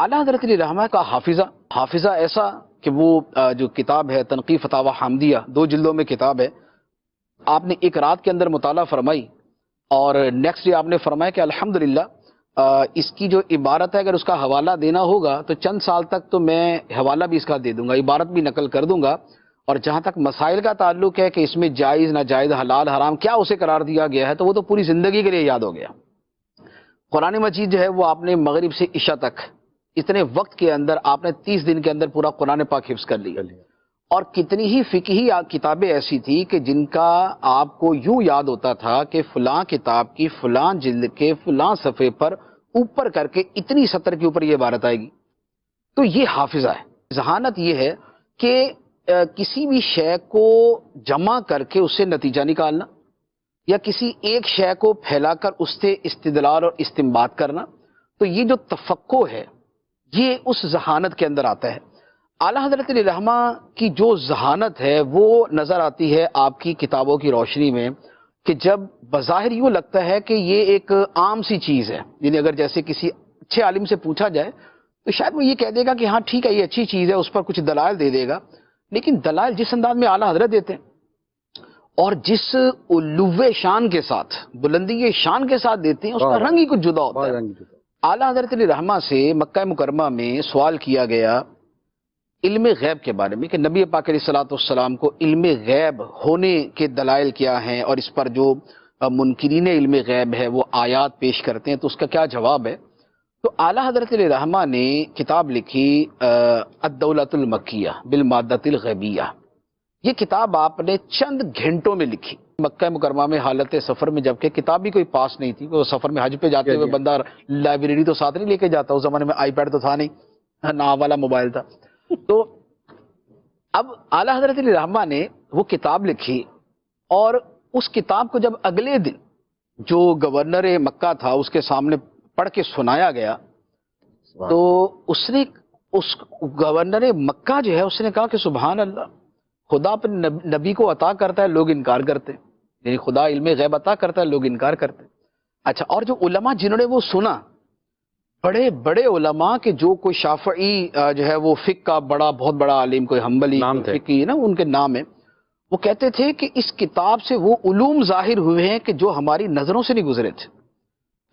اعلیٰ حضرت علیہ رحمہ کا حافظہ ایسا کہ وہ جو کتاب ہے تنقیح فتاوی حامدیہ 2 جلدوں میں کتاب ہے، آپ نے ایک رات کے اندر مطالعہ فرمائی اور نیکسٹ ڈے آپ نے فرمایا کہ الحمدللہ اس کی جو عبارت ہے اگر اس کا حوالہ دینا ہوگا تو چند سال تک تو میں حوالہ بھی اس کا دے دوں گا، عبارت بھی نقل کر دوں گا، اور جہاں تک مسائل کا تعلق ہے کہ اس میں جائز ناجائز حلال حرام کیا اسے قرار دیا گیا ہے تو وہ تو پوری زندگی کے لیے یاد ہو گیا۔ قرآن مجید جو ہے وہ آپ نے مغرب سے عشاء تک اتنے وقت کے اندر آپ نے 30 دن کے اندر پورا قرآن پاک حفظ کر لیا، اور کتنی ہی فقہی کتابیں ایسی تھی کہ جن کا آپ کو یوں یاد ہوتا تھا کہ فلاں کتاب کی فلاں جلد کے فلاں صفحے پر اوپر کر کے اتنی سطر کے اوپر یہ عبارت آئے گی۔ تو یہ حافظہ ہے۔ ذہانت یہ ہے کہ کسی بھی شے کو جمع کر کے اس سے نتیجہ نکالنا، یا کسی ایک شے کو پھیلا کر اس سے استدلال اور استنباط کرنا، تو یہ جو تفقع ہے یہ اس ذہانت کے اندر آتا ہے۔ اعلیٰ حضرت علیہ رحمہ کی جو ذہانت ہے وہ نظر آتی ہے آپ کی کتابوں کی روشنی میں، کہ جب بظاہر یوں لگتا ہے کہ یہ ایک عام سی چیز ہے، یعنی اگر جیسے کسی اچھے عالم سے پوچھا جائے تو شاید وہ یہ کہہ دے گا کہ ہاں ٹھیک ہے یہ اچھی چیز ہے، اس پر کچھ دلائل دے دے گا، لیکن دلائل جس انداز میں اعلیٰ حضرت دیتے ہیں اور جس علو شان کے ساتھ بلندی شان کے ساتھ دیتے ہیں اس کا رنگ ہی کچھ جدا ہوتا ہے۔ اعلیٰ حضرت علیہ رحمہ سے مکہ مکرمہ میں سوال کیا گیا علم غیب کے بارے میں کہ نبی پاک علیہ الصلوۃ والسلام کو علم غیب ہونے کے دلائل کیا ہیں، اور اس پر جو منکرین علم غیب ہے وہ آیات پیش کرتے ہیں تو اس کا کیا جواب ہے۔ تو اعلیٰ حضرت علیہ رحمہ نے کتاب لکھی الدولۃ المکیہ بالمادۃ الغیبیہ۔ یہ کتاب آپ نے چند گھنٹوں میں لکھی مکہ مکرمہ میں حالت سفر میں، جبکہ کتاب بھی کوئی پاس نہیں تھی، وہ سفر میں حج پہ جاتے ہوئے بندہ لائبریری تو ساتھ نہیں لے کے جاتا، اس زمانے میں آئی پیڈ تو تھا نہیں، نہ والا موبائل تھا۔ تو اب اعلیٰ حضرت علیہ رحمہ نے وہ کتاب لکھی، اور اس کتاب کو جب اگلے دن جو گورنر مکہ تھا اس کے سامنے پڑھ کے سنایا گیا تو اس نے اس گورنر مکہ جو ہے اس نے کہا کہ سبحان اللہ، خدا اپنے نبی کو عطا کرتا ہے لوگ انکار کرتے ہیں، یعنی خدا علم غیب عطا کرتا ہے لوگ انکار کرتے ہیں۔ اچھا، اور جو علماء جنہوں نے وہ سنا، بڑے بڑے علماء کہ جو کوئی شافعی جو ہے وہ فقہ کا بہت بڑا عالم، کوئی حنبلی فقی نا ان کے نام ہے، وہ کہتے تھے کہ اس کتاب سے وہ علوم ظاہر ہوئے ہیں کہ جو ہماری نظروں سے نہیں گزرے تھے،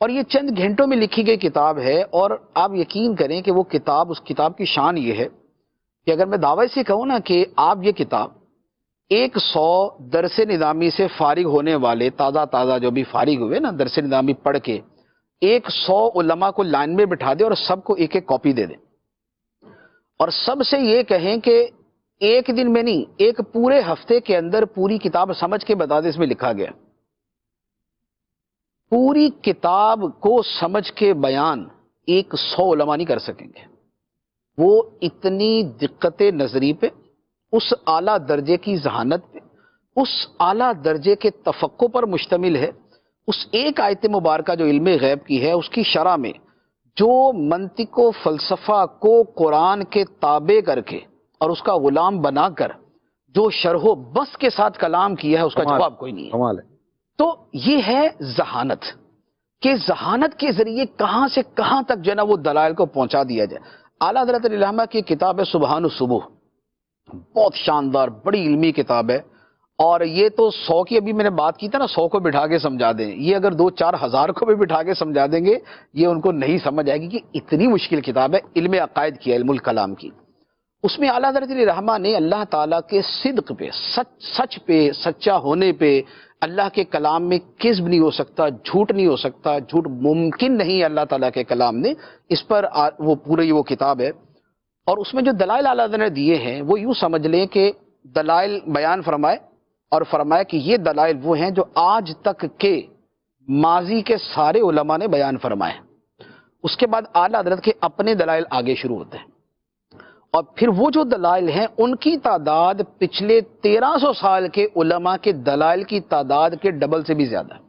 اور یہ چند گھنٹوں میں لکھی گئی کتاب ہے۔ اور آپ یقین کریں کہ وہ کتاب، اس کتاب کی شان یہ ہے کہ اگر میں دعوی سے کہوں نا کہ آپ یہ کتاب 100 درس نظامی سے فارغ ہونے والے تازہ جو بھی فارغ ہوئے نا درس نظامی پڑھ کے 100 علماء کو لائن میں بٹھا دیں اور سب کو ایک ایک کاپی دے دیں، اور سب سے یہ کہیں کہ ایک دن میں نہیں، ایک پورے ہفتے کے اندر پوری کتاب سمجھ کے بتا دیں اس میں لکھا گیا، پوری کتاب کو سمجھ کے بیان 100 علماء نہیں کر سکیں گے۔ وہ اتنی دقت نظری پہ، اس اعلیٰ درجے کی ذہانت پہ، اس اعلیٰ درجے کے تفقع پر مشتمل ہے۔ اس ایک آیت مبارکہ جو علم غیب کی ہے اس کی شرح میں جو منطق و فلسفہ کو قرآن کے تابع کر کے اور اس کا غلام بنا کر جو شرح و بس کے ساتھ کلام کیا ہے اس کا جواب کوئی نہیں ہے۔ تو یہ ہے ذہانت، کہ ذہانت کے ذریعے کہاں سے کہاں تک جو ہے نا وہ دلائل کو پہنچا دیا جائے۔ اعلیٰ حضرت علیہ رحمہ کی کتاب ہے سبحان الصبح، بہت شاندار بڑی علمی کتاب ہے، اور یہ تو 100 کی ابھی میں نے بات کی تھا نا 100 کو بٹھا کے سمجھا دیں، یہ اگر 2-4 ہزار کو بھی بٹھا کے سمجھا دیں گے یہ ان کو نہیں سمجھ آئے گی کہ اتنی مشکل کتاب ہے علم عقائد کی، علم الکلام کی۔ اس میں اعلیٰ حضرت علیہ رحمہ نے اللہ تعالیٰ کے صدق پہ، سچ پہ، سچا ہونے پہ، اللہ کے کلام میں کذب نہیں ہو سکتا، جھوٹ نہیں ہو سکتا، جھوٹ ممکن نہیں ہے اللہ تعالیٰ کے کلام نے، اس پر وہ پوری وہ کتاب ہے۔ اور اس میں جو دلائل اعلیٰ حضرت نے دیے ہیں وہ یوں سمجھ لیں کہ دلائل بیان فرمائے، اور فرمایا کہ یہ دلائل وہ ہیں جو آج تک کے ماضی کے سارے علماء نے بیان فرمائے۔ اس کے بعد اعلیٰ حضرت کے اپنے دلائل آگے شروع ہوتے ہیں، اور پھر وہ جو دلائل ہیں ان کی تعداد پچھلے 1300 سال کے علماء کے دلائل کی تعداد کے ڈبل سے بھی زیادہ ہے۔